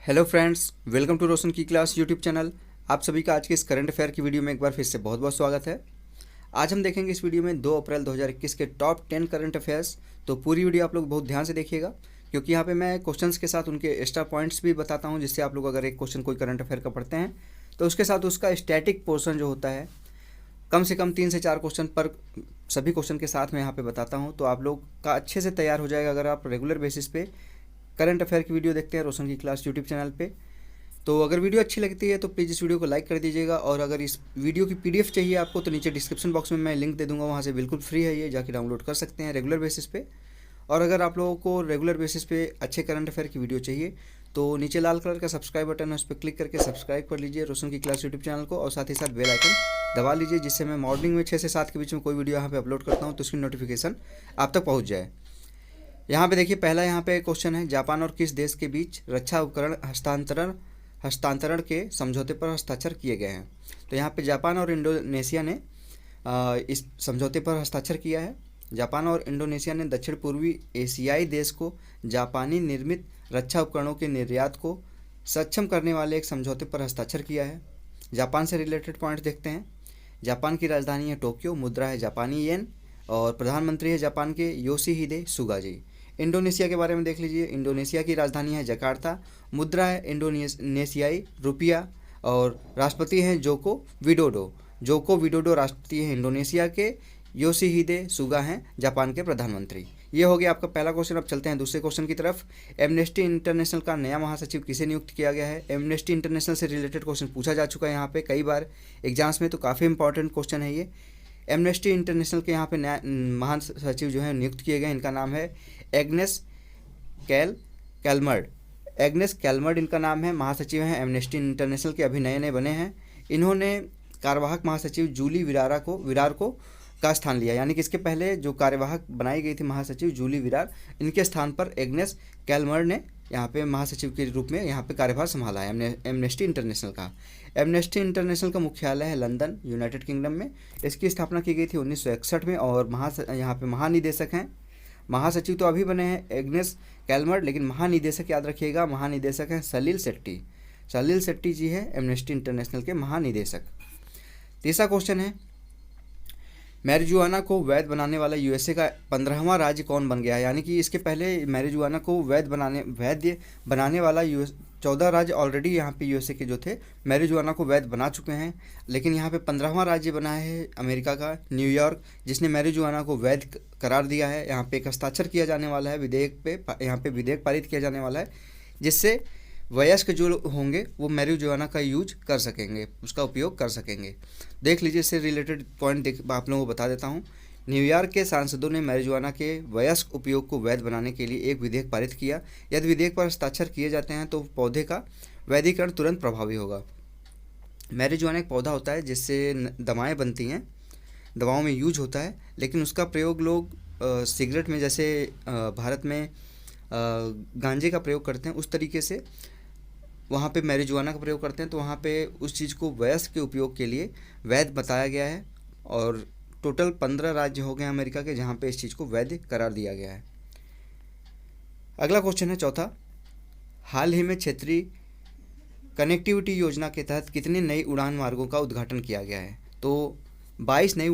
Hello friends, welcome to रोशन की class YouTube channel. आप सभी का आज के इस करंट अफेयर की वीडियो में एक बार फिर से बहुत बहुत स्वागत है। आज हम देखेंगे इस वीडियो में 2 अप्रैल 2021 के टॉप 10 करंट अफेयर्स। तो पूरी वीडियो आप लोग बहुत ध्यान से देखिएगा, क्योंकि यहाँ पे मैं क्वेश्चंस के साथ उनके एक्स्ट्रा पॉइंट्स भी बताता हूँ, जिससे आप लोग अगर एक क्वेश्चन कोई करंट अफेयर का पढ़ते हैं तो उसके साथ उसका स्टैटिक पोर्शन जो होता है, कम से कम 3 से 4 क्वेश्चन पर सभी क्वेश्चन के साथ मैं यहाँ पे बताता हूँ। तो आप लोग का अच्छे से तैयार हो जाएगा अगर आप रेगुलर बेसिस पे करंट अफेयर की वीडियो देखते हैं रोशन की क्लास यूट्यूब चैनल पे। तो अगर वीडियो अच्छी लगती है तो प्लीज़ इस वीडियो को लाइक कर दीजिएगा, और अगर इस वीडियो की पीडीएफ चाहिए आपको तो नीचे डिस्क्रिप्शन बॉक्स में मैं लिंक दे दूंगा, वहाँ से बिल्कुल फ्री है, ये जाके डाउनलोड कर सकते हैं रेगुलर बेसिस पे। और अगर आप लोगों को रेगुलर बेसिस पे अच्छे करंट अफेयर की वीडियो चाहिए तो नीचे लाल कलर का सब्सक्राइब बटन है, उस पर क्लिक करके सब्सक्राइब कर लीजिए रोशन की क्लास यूट्यूब चैनल को, और साथ ही साथ बेल आइकन दबा लीजिए, जिससे मैं मॉर्निंग में 6 से 7 के बीच में कोई वीडियो यहाँ पे अपलोड करता हूँ तो उसकी नोटिफिकेशन आप तक पहुँच जाए। यहाँ पे देखिए, पहला यहाँ पे क्वेश्चन है, जापान और किस देश के बीच रक्षा उपकरण हस्तांतरण के समझौते पर हस्ताक्षर किए गए हैं। तो यहाँ पे जापान और इंडोनेशिया ने इस समझौते पर हस्ताक्षर किया है। जापान और इंडोनेशिया ने दक्षिण पूर्वी एशियाई देश को जापानी निर्मित रक्षा उपकरणों के निर्यात को सक्षम करने वाले एक समझौते पर हस्ताक्षर किया है। जापान से रिलेटेड पॉइंट देखते हैं। जापान की राजधानी है टोक्यो, मुद्रा है जापानी येन, और प्रधानमंत्री है जापान के योशिहिदे सुगा जी। इंडोनेशिया के बारे में देख लीजिए। इंडोनेशिया की राजधानी है जकार्ता, मुद्रा है इंडोनेशियाई रुपया, और राष्ट्रपति हैं जोको विडोडो। जोको विडोडो राष्ट्रपति हैं इंडोनेशिया के, योशिहिदे सुगा हैं जापान के प्रधानमंत्री। ये हो गया आपका पहला क्वेश्चन। अब चलते हैं दूसरे क्वेश्चन की तरफ। एमनेस्टी इंटरनेशनल का नया महासचिव किसे नियुक्त किया गया है। एमनेस्टी इंटरनेशनल से रिलेटेड क्वेश्चन पूछा जा चुका है यहाँ पे कई बार एग्जाम्स में, तो काफ़ी इंपॉर्टेंट क्वेश्चन है ये। एमनेस्टी इंटरनेशनल के यहाँ पे नया महासचिव जो है नियुक्त किए गए, इनका नाम है एग्नेस कैलमर्ड। एग्नेस कैलमर्ड इनका नाम है, महासचिव हैं एमनेस्टी इंटरनेशनल के, अभी नए नए बने हैं। इन्होंने कार्यवाहक महासचिव जूली विरार को का स्थान लिया, यानी कि इसके पहले जो कार्यवाहक बनाई गई थी महासचिव जूली विरार, इनके स्थान पर एग्नेस कैलमर्ड ने यहाँ पे महासचिव के रूप में यहाँ पे कार्यभार संभाला है एमनेस्टी इंटरनेशनल का। एमनेस्टी इंटरनेशनल का मुख्यालय है लंदन, यूनाइटेड किंगडम में। इसकी स्थापना की गई थी 1961 में, और यहाँ पे महानिदेशक हैं, महासचिव तो अभी बने हैं एग्नेस कैलमर्ड, लेकिन महानिदेशक याद रखिएगा, महानिदेशक हैं सलील शेट्टी। सलील शेट्टी जी है एमनेस्टी इंटरनेशनल के महानिदेशक। तीसरा क्वेश्चन है, मैरिजुआना को वैध बनाने वाला यूएसए का 15वां राज्य कौन बन गया है। यानी कि इसके पहले मैरिजुआना को वैध बनाने वाला 14 राज्य ऑलरेडी यहाँ पे यूएसए के जो थे मैरिजुआना को वैध बना चुके हैं, लेकिन यहाँ पे 15वां राज्य बना है अमेरिका का न्यूयॉर्क, जिसने मैरिजुआना को वैध करार दिया है। यहाँ पे एक हस्ताक्षर किया जाने वाला है विधेयक पे, यहाँ पे विधेयक पारित किया जाने वाला है, जिससे वयस्क जो होंगे वो मैरिजुआना का यूज कर सकेंगे, उसका उपयोग कर सकेंगे। देख लीजिए, इससे रिलेटेड पॉइंट आप लोगों को बता देता हूँ। न्यूयॉर्क के सांसदों ने मैरिजुआना के वयस्क उपयोग को वैध बनाने के लिए एक विधेयक पारित किया। यदि विधेयक पर हस्ताक्षर किए जाते हैं तो पौधे का वैधीकरण तुरंत प्रभावी होगा। मैरिजुआना एक पौधा होता है जिससे दवाएँ बनती हैं, दवाओं में यूज होता है, लेकिन उसका प्रयोग लोग सिगरेट में, जैसे भारत में गांजे का प्रयोग करते हैं, उस तरीके से वहाँ पे मैरिजुआना का प्रयोग करते हैं। तो वहाँ पे उस चीज़ को वयस्क के उपयोग के लिए वैध बताया गया है, और टोटल 15 राज्य हो गए अमेरिका के जहाँ पे इस चीज़ को वैध करार दिया गया है। अगला क्वेश्चन है चौथा, हाल ही में क्षेत्रीय कनेक्टिविटी योजना के तहत कितने नई उड़ान मार्गों का उद्घाटन किया गया है। तो 22 नई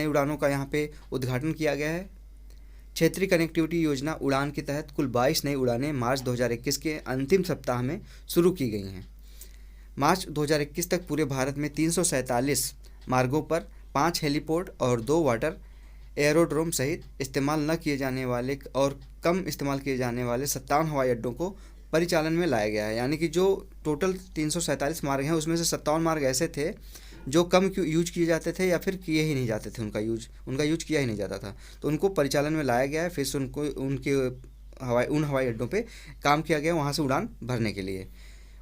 उड़ानों का यहाँ पे उद्घाटन किया गया है। क्षेत्रीय कनेक्टिविटी योजना उड़ान के तहत कुल 22 नई उड़ानें मार्च 2021 के अंतिम सप्ताह में शुरू की गई हैं। मार्च 2021 तक पूरे भारत में 347 मार्गों पर 5 हेलीपोर्ट और 2 वाटर एयरोड्रोम सहित इस्तेमाल न किए जाने वाले और कम इस्तेमाल किए जाने वाले 57 हवाई अड्डों को परिचालन में लाया गया है। यानी कि जो टोटल 347 मार्ग हैं उसमें से 57 मार्ग ऐसे थे जो कम यूज किए जाते थे या फिर किए ही नहीं जाते थे, उनका यूज किया ही नहीं जाता था, तो उनको परिचालन में लाया गया है। फिर से उन हवाई अड्डों पे काम किया गया वहाँ से उड़ान भरने के लिए।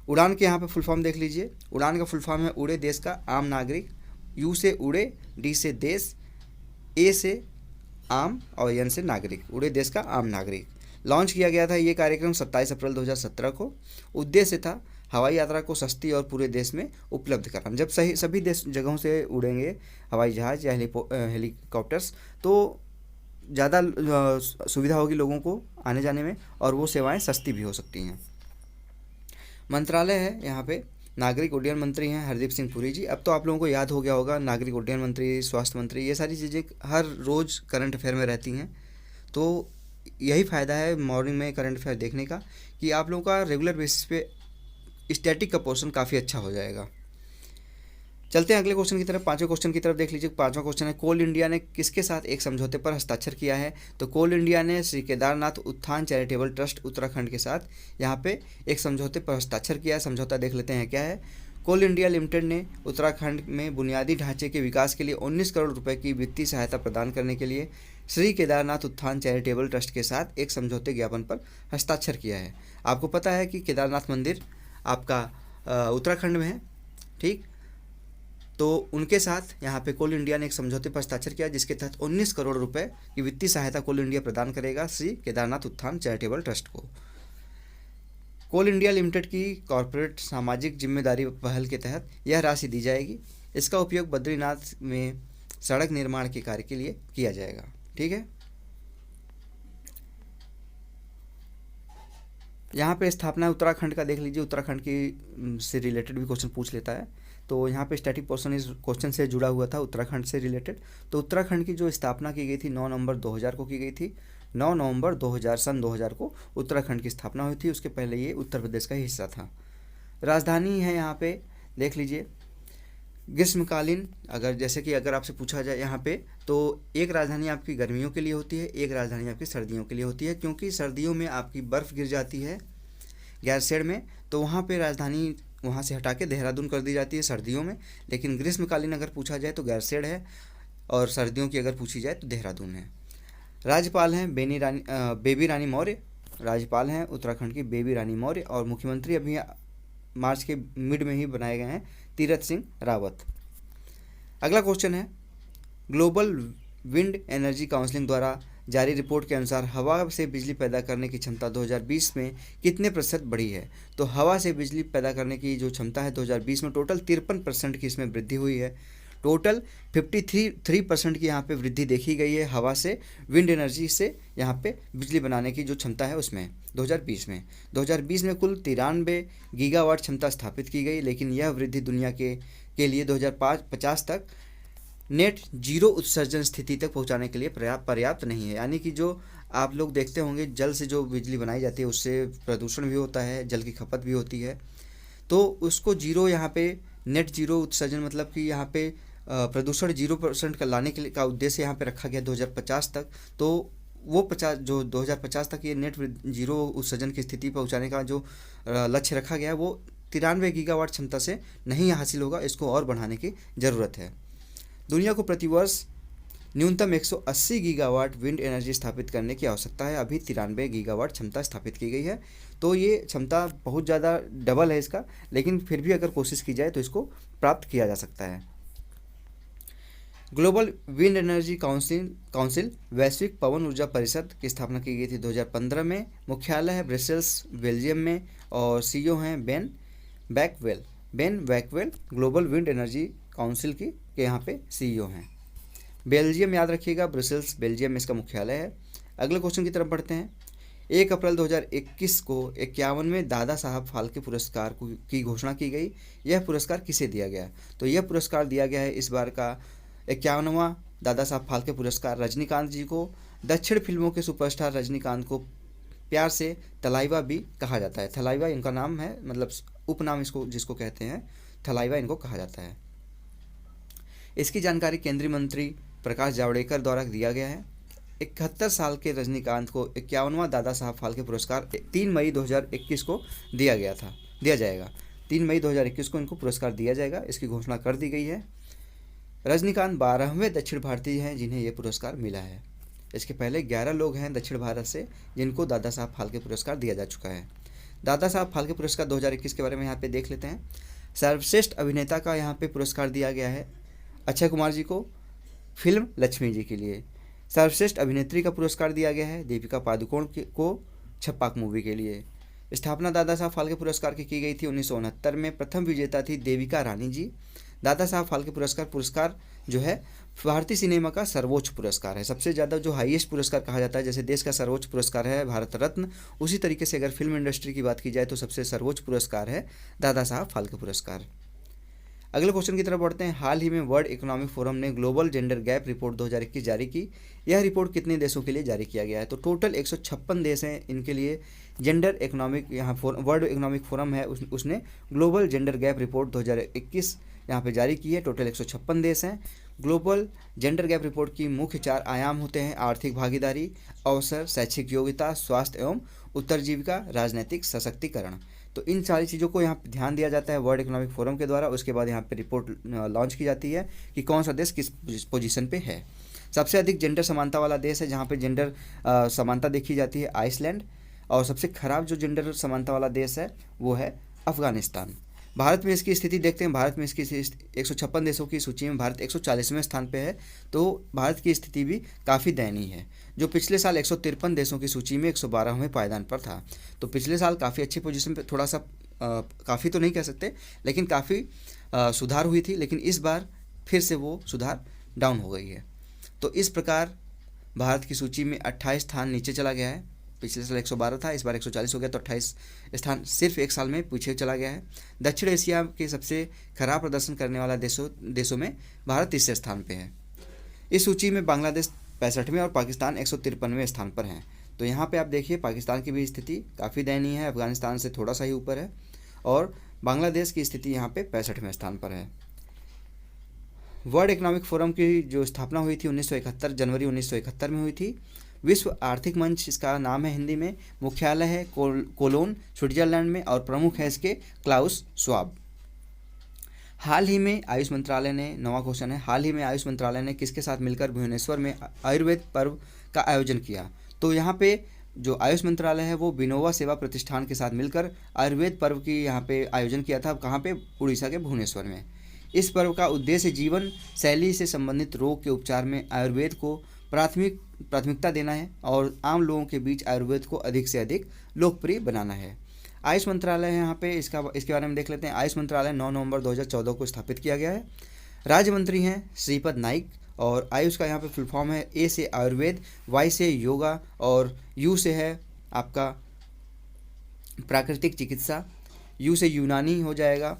उड़ान के यहाँ पे फुल फॉर्म देख लीजिए। उड़ान का फुल फॉर्म है उड़े देश का आम नागरिक, यू से उड़े, डी से देश, ए से आम, और एन से नागरिक, उड़े देश का आम नागरिक। लॉन्च किया गया था ये कार्यक्रम 27 अप्रैल 2017 को। उद्देश्य था हवाई यात्रा को सस्ती और पूरे देश में उपलब्ध कराना। जब सभी जगहों से उड़ेंगे हवाई जहाज़ या हेलीकॉप्टर्स तो ज़्यादा सुविधा होगी लोगों को आने जाने में, और वो सेवाएं सस्ती भी हो सकती हैं। मंत्रालय है यहाँ पे, नागरिक उड्डयन मंत्री हैं हरदीप सिंह पुरी जी। अब तो आप लोगों को याद हो गया होगा, नागरिक उड्डयन मंत्री, स्वास्थ्य मंत्री, ये सारी चीज़ें हर रोज़ करंट अफेयर में रहती हैं। तो यही फ़ायदा है मॉर्निंग में करंट अफेयर देखने का, कि आप लोगों का रेगुलर बेसिस पे स्टैटिक का पोर्शन काफ़ी अच्छा हो जाएगा। चलते हैं अगले क्वेश्चन की तरफ, पांचवें क्वेश्चन की तरफ देख लीजिए। पांचवा क्वेश्चन है, कोल इंडिया ने किसके साथ एक समझौते पर हस्ताक्षर किया है? तो कोल इंडिया ने श्री केदारनाथ उत्थान चैरिटेबल ट्रस्ट उत्तराखंड के साथ यहाँ पे एक समझौते पर हस्ताक्षर किया है। समझौता देख लेते हैं क्या है। कोल इंडिया लिमिटेड ने उत्तराखंड में बुनियादी ढांचे के विकास के लिए 19 करोड़ रुपए की वित्तीय सहायता प्रदान करने के लिए श्री केदारनाथ उत्थान चैरिटेबल ट्रस्ट के साथ एक समझौते ज्ञापन पर हस्ताक्षर किया है। आपको पता है कि केदारनाथ मंदिर आपका उत्तराखंड में है, ठीक। तो उनके साथ यहाँ पे कोल इंडिया ने एक समझौते पर हस्ताक्षर किया, जिसके तहत 19 करोड़ रुपए की वित्तीय सहायता कोल इंडिया प्रदान करेगा श्री केदारनाथ उत्थान चैरिटेबल ट्रस्ट को। कोल इंडिया लिमिटेड की कॉरपोरेट सामाजिक जिम्मेदारी पहल के तहत यह राशि दी जाएगी। इसका उपयोग बद्रीनाथ में सड़क निर्माण के कार्य के लिए किया जाएगा, ठीक है। यहाँ पे स्थापना उत्तराखंड का देख लीजिए, उत्तराखंड की से रिलेटेड भी क्वेश्चन पूछ लेता है। तो यहाँ पे स्टैटिक पोर्शन इस क्वेश्चन से जुड़ा हुआ था उत्तराखंड से रिलेटेड। तो उत्तराखंड की जो स्थापना की गई थी 9 नवंबर 2000 को की गई थी। 9 नवंबर 2000 सन 2000 को उत्तराखंड की स्थापना हुई थी। उसके पहले ये उत्तर प्रदेश का हिस्सा था। राजधानी है यहाँ पे देख लीजिए, ग्रीष्मकालीन अगर आपसे पूछा जाए यहाँ पे, तो एक राजधानी आपकी गर्मियों के लिए होती है, एक राजधानी आपकी सर्दियों के लिए होती है। क्योंकि सर्दियों में आपकी बर्फ़ गिर जाती है गैरसैंण में, तो वहाँ पे राजधानी वहाँ से हटा के देहरादून कर दी जाती है सर्दियों में। लेकिन ग्रीष्मकालीन अगर पूछा जाए तो गैरसैंण है, और सर्दियों की अगर पूछी जाए तो देहरादून है। राज्यपाल हैं बेबी रानी मौर्य, राज्यपाल हैं उत्तराखंड की बेबी रानी मौर्य, और मुख्यमंत्री अभी मार्च के मिड में ही बनाए गए हैं तीरथ सिंह रावत। अगला क्वेश्चन है, ग्लोबल विंड एनर्जी काउंसिल द्वारा जारी रिपोर्ट के अनुसार हवा से बिजली पैदा करने की क्षमता 2020 में कितने प्रतिशत बढ़ी है? तो हवा से बिजली पैदा करने की जो क्षमता है 2020 में टोटल 53% की इसमें वृद्धि हुई है। टोटल 53% की यहाँ पे वृद्धि देखी गई है हवा से विंड एनर्जी से यहाँ पे बिजली बनाने की जो क्षमता है उसमें 2020 में कुल 93 गीगावाट क्षमता स्थापित की गई। लेकिन यह वृद्धि दुनिया के लिए 2050 तक नेट जीरो उत्सर्जन स्थिति तक पहुंचाने के लिए पर्याप्त नहीं है। यानी कि जो आप लोग देखते होंगे जल से जो बिजली बनाई जाती है उससे प्रदूषण भी होता है, जल की खपत भी होती है। तो उसको जीरो यहाँ पे नेट जीरो उत्सर्जन मतलब कि यहाँ पे प्रदूषण 0% का लाने के लिए का उद्देश्य यहाँ पे रखा गया 2050 तक। तो वो 2050 तक ये नेट जीरो उत्सर्जन की स्थिति पहुँचाने का जो लक्ष्य रखा गया है वो 93 गीगावाट क्षमता से नहीं हासिल होगा, इसको और बढ़ाने की ज़रूरत है। दुनिया को प्रतिवर्ष न्यूनतम 180 गीगावाट विंड एनर्जी स्थापित करने की आवश्यकता है। अभी 93 गीगावाट क्षमता स्थापित की गई है। तो ये क्षमता बहुत ज़्यादा डबल है इसका, लेकिन फिर भी अगर कोशिश की जाए तो इसको प्राप्त किया जा सकता है। ग्लोबल विंड एनर्जी काउंसिल वैश्विक पवन ऊर्जा परिषद की स्थापना की गई थी 2015 में। मुख्यालय है ब्रसेल्स बेल्जियम में, और सीईओ हैं Ben Backwell global wind energy council के यहाँ पे सीईओ हैं। बेल्जियम याद रखिएगा, ब्रसेल्स बेल्जियम में इसका मुख्यालय है। अगले क्वेश्चन की तरफ बढ़ते हैं। 1 अप्रैल 2021 को 51वें दादा साहब फाल्के पुरस्कार की घोषणा की गई। यह पुरस्कार किसे दिया गया? तो यह पुरस्कार दिया गया है इस बार का 51वां दादा साहब फाल्के पुरस्कार रजनीकांत जी को। दक्षिण फिल्मों के सुपरस्टार रजनीकांत को प्यार से थलाइवा भी कहा जाता है। थलाइवा इनका नाम है, मतलब उपनाम इसको जिसको कहते हैं थलाइवा इनको कहा जाता है। इसकी जानकारी केंद्रीय मंत्री प्रकाश जावड़ेकर द्वारा दिया गया है। 71 साल के रजनीकांत को 51वां दादा साहब फाल्के पुरस्कार 3 मई 2021 को दिया जाएगा। 3 मई 2021 को इनको पुरस्कार दिया जाएगा, इसकी घोषणा कर दी गई है। रजनीकांत 12वें दक्षिण भारतीय हैं जिन्हें यह पुरस्कार मिला है। इसके पहले 11 लोग हैं दक्षिण भारत से जिनको दादा साहब फाल्के पुरस्कार दिया जा चुका है। दादा साहब फाल्के पुरस्कार 2021 के बारे में यहाँ पे देख लेते हैं। सर्वश्रेष्ठ अभिनेता का यहाँ पे पुरस्कार दिया गया है अक्षय कुमार जी को फिल्म लक्ष्मी जी के लिए। सर्वश्रेष्ठ अभिनेत्री का पुरस्कार दिया गया है दीपिका पादुकोण को छप्पाक मूवी के लिए। स्थापना दादा साहब फाल्के पुरस्कार की गई थी 1969 में। प्रथम विजेता थी देविका रानी जी। दादा साहब फाल्के पुरस्कार जो है भारतीय सिनेमा का सर्वोच्च पुरस्कार है। सबसे ज़्यादा जो हाईएस्ट पुरस्कार कहा जाता है, जैसे देश का सर्वोच्च पुरस्कार है भारत रत्न, उसी तरीके से अगर फिल्म इंडस्ट्री की बात की जाए तो सबसे सर्वोच्च पुरस्कार है दादा साहब फाल्के पुरस्कार। अगले क्वेश्चन की तरफ बढ़ते हैं। हाल ही में वर्ल्ड इकोनॉमिक फोरम ने ग्लोबल जेंडर गैप रिपोर्ट 2021 जारी की। यह रिपोर्ट कितने देशों के लिए जारी किया गया है? तो टोटल 156 देश हैं इनके लिए gender economic world economic forum है उसने ग्लोबल जेंडर गैप रिपोर्ट 2021 यहाँ पे जारी की है। टोटल 156 देश हैं। ग्लोबल जेंडर गैप रिपोर्ट की मुख्य 4 आयाम होते हैं: आर्थिक भागीदारी, अवसर, शैक्षिक योग्यता, स्वास्थ्य एवं उत्तरजीविका, राजनीतिक सशक्तिकरण। तो इन सारी चीज़ों को यहाँ पे ध्यान दिया जाता है वर्ल्ड इकोनॉमिक फोरम के द्वारा। उसके बाद यहाँ पे रिपोर्ट लॉन्च की जाती है कि कौन सा देश किस पोजीशन पे है। सबसे अधिक जेंडर समानता वाला देश है जहाँ पे जेंडर समानता देखी जाती है, आइसलैंड। और सबसे खराब जो जेंडर समानता वाला देश है वो है अफगानिस्तान। भारत में इसकी स्थिति देखते हैं। भारत में इसकी 156 देशों की सूची में भारत 140वें स्थान पे है। तो भारत की स्थिति भी काफ़ी दयनीय है, जो पिछले साल 153 देशों की सूची में 112वें पायदान पर था। तो पिछले साल काफ़ी अच्छी पोजीशन पे, थोड़ा सा काफ़ी तो नहीं कह सकते, लेकिन काफ़ी सुधार हुई थी। लेकिन इस बार फिर से वो सुधार डाउन हो गई है। तो इस प्रकार भारत की सूची में 28 स्थान नीचे चला गया है। पिछले साल 112 था, इस बार 140 हो गया, तो 28 स्थान सिर्फ एक साल में पीछे चला गया है। दक्षिण एशिया के सबसे खराब प्रदर्शन करने वाला देशों में भारत तीसरे स्थान पे है। इस सूची में बांग्लादेश 65वें और पाकिस्तान 153वें स्थान पर हैं। तो यहाँ पे आप देखिए पाकिस्तान की भी स्थिति काफ़ी दयनीय है, अफगानिस्तान से थोड़ा सा ही ऊपर है, और बांग्लादेश की स्थिति यहाँ पे 65वें स्थान पर है। वर्ल्ड इकोनॉमिक फोरम की जो स्थापना हुई थी 1971 जनवरी 1971 में हुई थी। विश्व आर्थिक मंच इसका नाम है हिंदी में। मुख्यालय है कोलोन स्विट्जरलैंड में और प्रमुख है इसके क्लाउस श्वाब। हाल ही में आयुष मंत्रालय ने, नवा क्वेश्चन है, हाल ही में आयुष मंत्रालय ने किसके साथ मिलकर भुवनेश्वर में आयुर्वेद पर्व का आयोजन किया? तो यहाँ पे जो आयुष मंत्रालय है वो विनोवा सेवा प्रतिष्ठान के साथ मिलकर आयुर्वेद पर्व की यहाँ पे आयोजन किया था। कहाँ पे? उड़ीसा के भुवनेश्वर में। इस पर्व का उद्देश्य जीवन शैली से संबंधित रोग के उपचार में आयुर्वेद को प्राथमिकता देना है और आम लोगों के बीच आयुर्वेद को अधिक से अधिक लोकप्रिय बनाना है। आयुष मंत्रालय है यहाँ पे, इसके बारे में देख लेते हैं। आयुष मंत्रालय 9 नवंबर 2014 को स्थापित किया गया है। राज्य मंत्री हैं श्रीपद नाइक, और आयुष का यहाँ पे फुल फॉर्म है। ए से आयुर्वेद, वाई से योगा, और यू से है आपका प्राकृतिक चिकित्सा, यू से यूनानी हो जाएगा,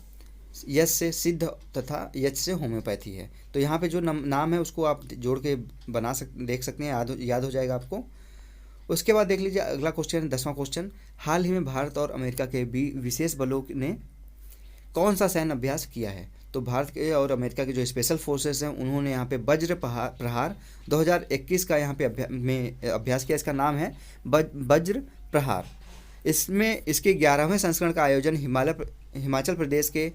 यस से सिद्ध तथा यच से होम्योपैथी है। तो यहाँ पे जो नाम है उसको आप जोड़ के देख सकते हैं, याद हो जाएगा आपको। उसके बाद देख लीजिए अगला क्वेश्चन, 10वां क्वेश्चन। हाल ही में भारत और अमेरिका के विशेष बलों ने कौन सा सैन्य अभ्यास किया है? तो भारत के और अमेरिका के जो स्पेशल फोर्सेस हैं उन्होंने यहाँ पे वज्र प्रहार 2021 का यहाँ पे अभ्यास किया। इसका नाम है वज्र प्रहार। इसमें इसके 11वें संस्करण का आयोजन हिमाचल प्रदेश के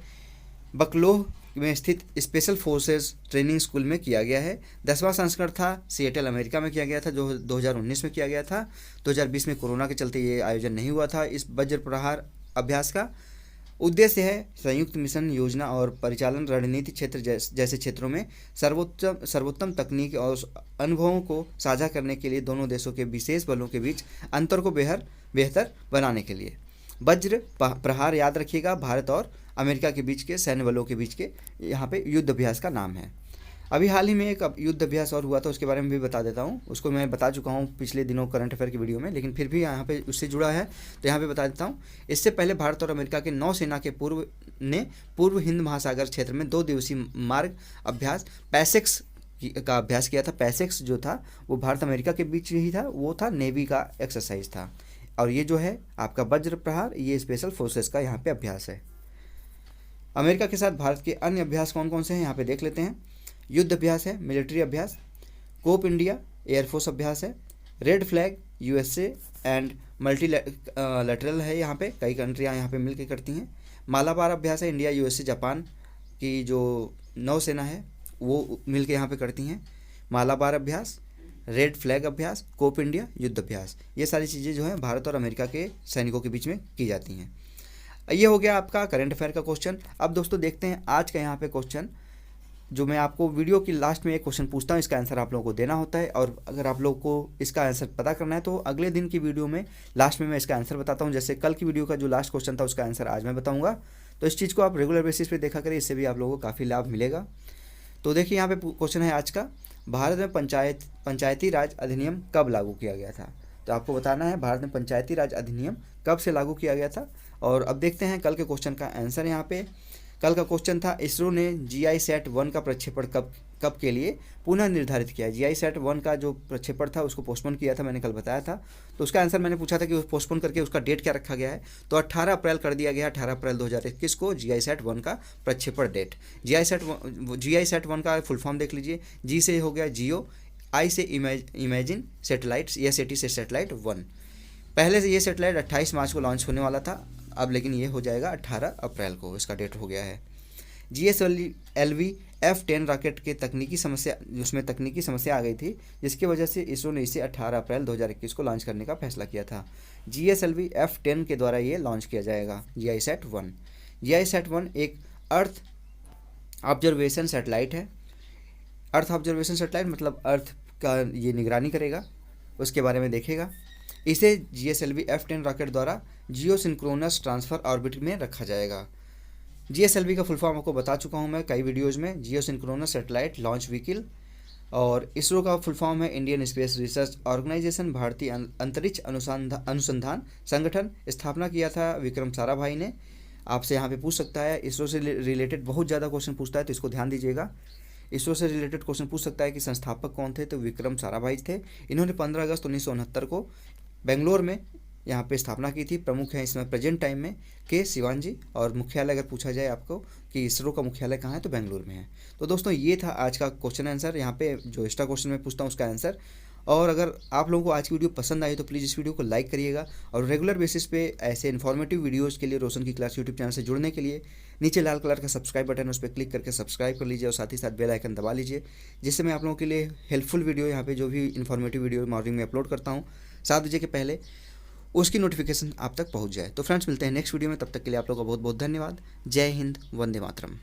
बकलोह में स्थित स्पेशल फोर्सेस ट्रेनिंग स्कूल में किया गया है। 10वां संस्करण था सिएटल अमेरिका में किया गया था, जो 2019 में किया गया था। 2020 में कोरोना के चलते ये आयोजन नहीं हुआ था। इस वज्र प्रहार अभ्यास का उद्देश्य है संयुक्त मिशन योजना और परिचालन रणनीति क्षेत्र जैसे क्षेत्रों में सर्वोत्तम तकनीक और अनुभवों को साझा करने के लिए दोनों देशों के विशेष बलों के बीच अंतर को बेहतर बनाने के लिए। वज्र प्रहार याद रखिएगा, भारत और अमेरिका के बीच के सैन्य बलों के बीच के यहाँ पे युद्ध अभ्यास का नाम है। अभी हाल ही में एक युद्ध अभ्यास और हुआ था, उसके बारे में भी बता देता हूँ। उसको मैं बता चुका हूँ पिछले दिनों करंट अफेयर की वीडियो में, लेकिन फिर भी यहाँ पे उससे जुड़ा है तो यहाँ पे बता देता हूँ। इससे पहले भारत और अमेरिका के नौसेना के पूर्व हिंद महासागर क्षेत्र में 2 दिवसीय मार्ग अभ्यास पैसेक्स का अभ्यास किया था। पैसेक्स जो था वो भारत अमेरिका के बीच ही था, वो था नेवी का एक्सरसाइज था। और ये जो है आपका वज्र प्रहार, ये स्पेशल फोर्सेस का यहाँ पे अभ्यास है। अमेरिका के साथ भारत के अन्य अभ्यास कौन कौन से हैं यहाँ पे देख लेते हैं। युद्ध अभ्यास है, मिलिट्री अभ्यास, कोप इंडिया एयरफोर्स अभ्यास है, red flag USA and multilateral है, यहाँ पे कई कंट्रियाँ यहाँ पे मिलकर करती हैं। मालाबार अभ्यास है, इंडिया यूएसए जापान की जो नौसेना है वो मिलकर यहाँ पे करती हैं। मालाबार अभ्यास, रेड फ्लैग अभ्यास, कोप इंडिया युद्ध अभ्यास, ये सारी चीज़ें जो हैं भारत और अमेरिका के सैनिकों के बीच में की जाती हैं। ये हो गया आपका करंट अफेयर का क्वेश्चन। अब दोस्तों देखते हैं आज का यहाँ पे क्वेश्चन। जो मैं आपको वीडियो की लास्ट में एक क्वेश्चन पूछता हूँ, इसका आंसर आप लोगों को देना होता है। और अगर आप लोगों को इसका आंसर पता करना है तो अगले दिन की वीडियो में लास्ट में मैं इसका आंसर बताता हूँ। जैसे कल की वीडियो का जो लास्ट क्वेश्चन था उसका आंसर आज मैं बताऊँगा। तो इस चीज़ को आप रेगुलर बेसिस पे देखा करिए, इससे भी आप लोगों को काफ़ी लाभ मिलेगा। तो देखिए यहाँ पे क्वेश्चन है आज का, भारत में पंचायती राज अधिनियम कब लागू किया गया था। तो आपको बताना है भारत में पंचायती राज अधिनियम कब से लागू किया गया था। और अब देखते हैं कल के क्वेश्चन का आंसर। यहाँ पे कल का क्वेश्चन था, इसरो ने GISAT-1 का प्रक्षेपण कब के लिए पुनः निर्धारित किया है। GISAT-1 का जो प्रक्षेपण था उसको पोस्टपोन किया था, मैंने कल बताया था। तो उसका आंसर मैंने पूछा था कि पोस्टपोन करके उसका डेट क्या रखा गया है। तो 18 अप्रैल कर दिया गया, 18 अप्रैल 2021 को GISAT-1 का प्रक्षेपण डेट। GISAT-1 का फुल फॉर्म देख लीजिए। जी से हो गया जियो, आई से इमेजिन सैटेलाइट्स, SAT से सैटेलाइट 1। पहले से ये सैटेलाइट 28 मार्च को लॉन्च होने वाला था, अब लेकिन ये हो जाएगा 18 अप्रैल को, इसका डेट हो गया है। GSLV F-10 रॉकेट के तकनीकी समस्या आ गई थी, जिसकी वजह से इसरो ने इसे 18 अप्रैल 2021 को लॉन्च करने का फैसला किया था। GSLV F-10 के द्वारा ये लॉन्च किया जाएगा GISAT-1। GISAT-1 एक अर्थ ऑब्जर्वेशन सैटेलाइट है। अर्थ ऑब्जर्वेशन सैटेलाइट मतलब अर्थ का ये निगरानी करेगा, उसके बारे में देखेगा। इसे GSLV F-10 रॉकेट द्वारा जियो सिंक्रोनस ट्रांसफर ऑर्बिट में रखा जाएगा। GSLV का फुल फॉर्म आपको बता चुका हूँ मैं कई वीडियोज़ में, जियो सिंक्रोनस सैटेलाइट लॉन्च व्हीकल। और इसरो का फुल फॉर्म है इंडियन स्पेस रिसर्च ऑर्गेनाइजेशन, भारतीय अंतरिक्ष अनुसंधान संगठन। स्थापना किया था विक्रम साराभाई ने। आपसे यहाँ पे पूछ सकता है, इसरो से रिलेटेड बहुत ज़्यादा क्वेश्चन पूछता है, तो इसको ध्यान दीजिएगा। इसरो से रिलेटेड क्वेश्चन पूछ सकता है कि संस्थापक कौन थे, तो विक्रम साराभाई थे। इन्होंने 15 अगस्त 1969 को बेंगलोर में यहाँ पे स्थापना की थी। प्रमुख हैं इसमें प्रेजेंट टाइम में के सिवान जी। और मुख्यालय अगर पूछा जाए आपको कि इसरो का मुख्यालय कहाँ है, तो बेंगलुरु में है। तो दोस्तों ये था आज का क्वेश्चन आंसर। यहाँ पे जो एक्स्ट्रा क्वेश्चन मैं पूछता हूँ उसका आंसर। और अगर आप लोगों को आज की वीडियो पसंद आई तो प्लीज़ इस वीडियो को लाइक करिएगा। और रेगुलर बेसिस पे ऐसे इन्फॉर्मेटिव वीडियोज़ के लिए रोशन की क्लास यूट्यूब चैनल से जुड़ने के लिए नीचे लाल कलर का सब्सक्राइब बटन है, उस पर क्लिक करके सब्सक्राइब कर लीजिए और साथ ही साथ बेल आइकन दबा लीजिए, जिससे मैं आप लोगों के लिए हेल्पफुल वीडियो यहाँ पे जो भी इन्फॉर्मेटिव वीडियो मॉर्निंग में अपलोड करता हूँ 7 बजे के पहले, उसकी नोटिफिकेशन आप तक पहुँच जाए। तो फ्रेंड्स मिलते हैं नेक्स्ट वीडियो में, तब तक के लिए आप लोगों का बहुत बहुत धन्यवाद। जय हिंद, वंदे मातरम।